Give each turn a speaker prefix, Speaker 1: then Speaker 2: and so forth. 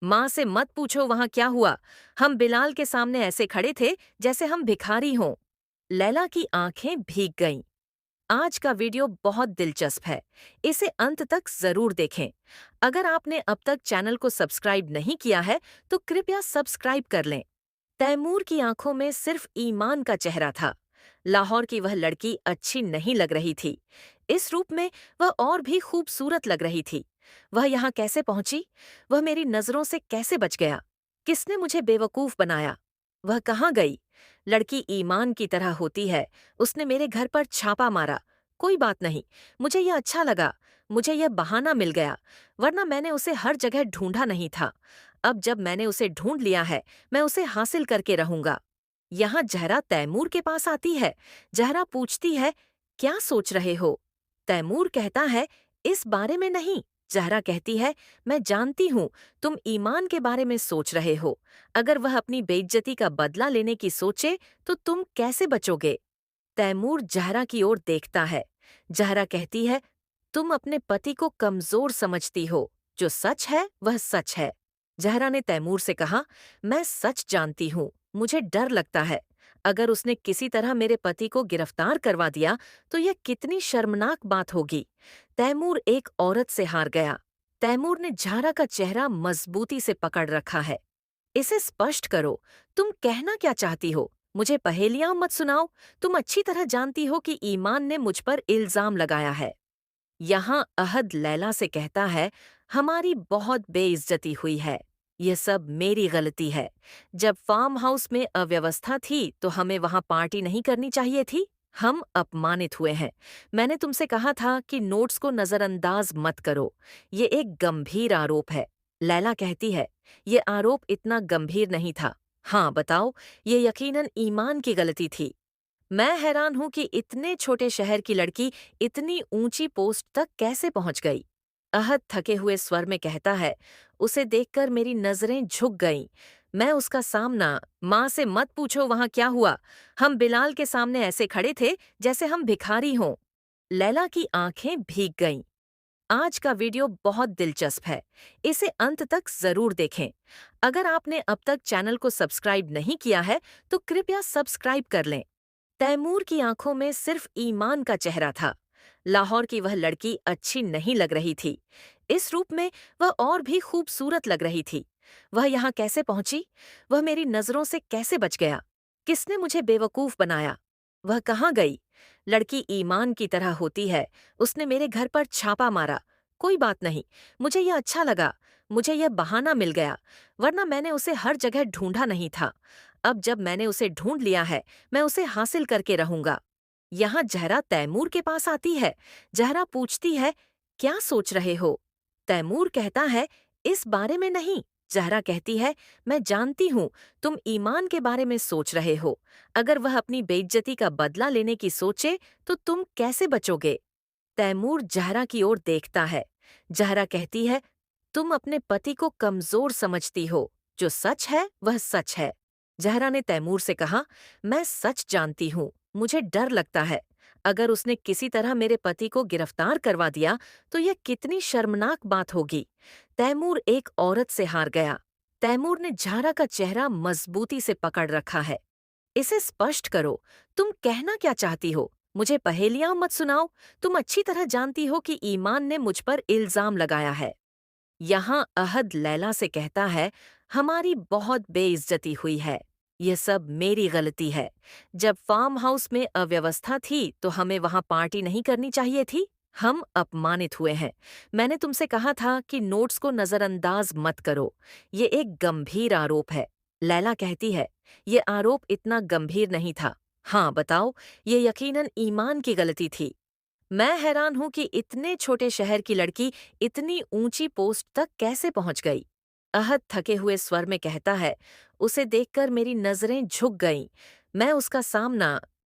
Speaker 1: माँ से मत पूछो वहां क्या हुआ। हम बिलाल के सामने ऐसे खड़े थे जैसे हम भिखारी हों। लैला की आंखें भीग गईं। आज का वीडियो बहुत दिलचस्प है। इसे अंत तक जरूर देखें। अगर आपने अब तक चैनल को सब्सक्राइब नहीं किया है तो कृपया सब्सक्राइब कर लें। तैमूर की आंखों में सिर्फ ईमान का चेहरा था। लाहौर की वह लड़की अच्छी नहीं लग रही थी। इस रूप में वह और भी खूबसूरत लग रही थी। वह यहाँ कैसे पहुंची? वह मेरी नजरों से कैसे बच गया? किसने मुझे बेवकूफ बनाया? वह कहाँ गई? लड़की ईमान की तरह होती है। उसने मेरे घर पर छापा मारा। कोई बात नहीं, मुझे यह अच्छा लगा। मुझे यह बहाना मिल गया, वरना मैंने उसे हर जगह ढूंढा नहीं था। अब जब मैंने उसे ढूंढ लिया है, मैं उसे हासिल करके रहूंगा। यहाँ जहरा तैमूर के पास आती है। जहरा पूछती है, क्या सोच रहे हो? तैमूर कहता है, इस बारे में नहीं। जहरा कहती है, मैं जानती हूँ तुम ईमान के बारे में सोच रहे हो। अगर वह अपनी बेइज्जती का बदला लेने की सोचे तो तुम कैसे बचोगे? तैमूर जहरा की ओर देखता है। जहरा कहती है, तुम अपने पति को कमजोर समझती हो। जो सच है वह सच है। जहरा ने तैमूर से कहा, मैं सच जानती हूँ। मुझे डर लगता है। अगर उसने किसी तरह मेरे पति को गिरफ्तार करवा दिया तो यह कितनी शर्मनाक बात होगी। तैमूर एक औरत से हार गया। तैमूर ने जहरा का चेहरा मजबूती से पकड़ रखा है। इसे स्पष्ट करो, तुम कहना क्या चाहती हो? मुझे पहेलियां मत सुनाओ। तुम अच्छी तरह जानती हो कि ईमान ने मुझ पर इल्जाम लगाया है। यहाँ अहद लैला से कहता है, हमारी बहुत बेइज्जती हुई है। यह सब मेरी गलती है। जब फार्म हाउस में अव्यवस्था थी तो हमें वहां पार्टी नहीं करनी चाहिए थी। हम अपमानित हुए हैं। मैंने तुमसे कहा था कि नोट्स को नजरअंदाज मत करो। ये एक गंभीर आरोप है। लैला कहती है, ये आरोप इतना गंभीर नहीं था। हाँ बताओ, ये यकीनन ईमान की गलती थी। मैं हैरान हूं कि इतने छोटे शहर की लड़की इतनी ऊंची पोस्ट तक कैसे पहुंच गई। अहद थके हुए स्वर में कहता है, उसे देखकर मेरी नजरें झुक गईं। मैं उसका सामना, माँ से मत पूछो वहां क्या हुआ। हम बिलाल के सामने ऐसे खड़े थे जैसे हम भिखारी हों। लैला की आंखें भीग गईं। आज का वीडियो बहुत दिलचस्प है। इसे अंत तक जरूर देखें। अगर आपने अब तक चैनल को सब्सक्राइब नहीं किया है तो कृपया सब्सक्राइब कर लें। तैमूर की आंखों में सिर्फ ईमान का चेहरा था। लाहौर की वह लड़की अच्छी नहीं लग रही थी। इस रूप में वह और भी खूबसूरत लग रही थी। वह यहाँ कैसे पहुंची? वह मेरी नजरों से कैसे बच गया? किसने मुझे बेवकूफ बनाया? वह कहाँ गई? लड़की ईमान की तरह होती है। उसने मेरे घर पर छापा मारा। कोई बात नहीं, मुझे यह अच्छा लगा। मुझे यह बहाना मिल गया, वरना मैंने उसे हर जगह ढूंढा नहीं था। अब जब मैंने उसे ढूंढ लिया है, मैं उसे हासिल करके रहूंगा। यहाँ जहरा तैमूर के पास आती है। जहरा पूछती है, क्या सोच रहे हो? तैमूर कहता है, इस बारे में नहीं। जहरा कहती है, मैं जानती हूँ तुम ईमान के बारे में सोच रहे हो। अगर वह अपनी बेइज्जती का बदला लेने की सोचे तो तुम कैसे बचोगे? तैमूर जहरा की ओर देखता है। जहरा कहती है, तुम अपने पति को कमजोर समझती हो। जो सच है वह सच है। जहरा ने तैमूर से कहा, मैं सच जानती हूँ। मुझे डर लगता है। अगर उसने किसी तरह मेरे पति को गिरफ्तार करवा दिया तो यह कितनी शर्मनाक बात होगी। तैमूर एक औरत से हार गया। तैमूर ने जहरा का चेहरा मजबूती से पकड़ रखा है। इसे स्पष्ट करो, तुम कहना क्या चाहती हो? मुझे पहेलियां मत सुनाओ। तुम अच्छी तरह जानती हो कि ईमान ने मुझ पर इल्जाम लगाया है। यहाँ अहद लैला से कहता है, हमारी बहुत बेइज्जती हुई है। यह सब मेरी गलती है। जब फार्म हाउस में अव्यवस्था थी तो हमें वहां पार्टी नहीं करनी चाहिए थी। हम अपमानित हुए हैं। मैंने तुमसे कहा था कि नोट्स को नजरअंदाज मत करो। ये एक गंभीर आरोप है। लैला कहती है, ये आरोप इतना गंभीर नहीं था। हाँ बताओ, ये यकीनन ईमान की गलती थी। मैं हैरान हूं कि इतने छोटे शहर की लड़की इतनी ऊंची पोस्ट तक कैसे पहुंच गई। अहद थके हुए स्वर में कहता है, उसे देखकर मेरी नजरें झुक गईं। मैं उसका सामना,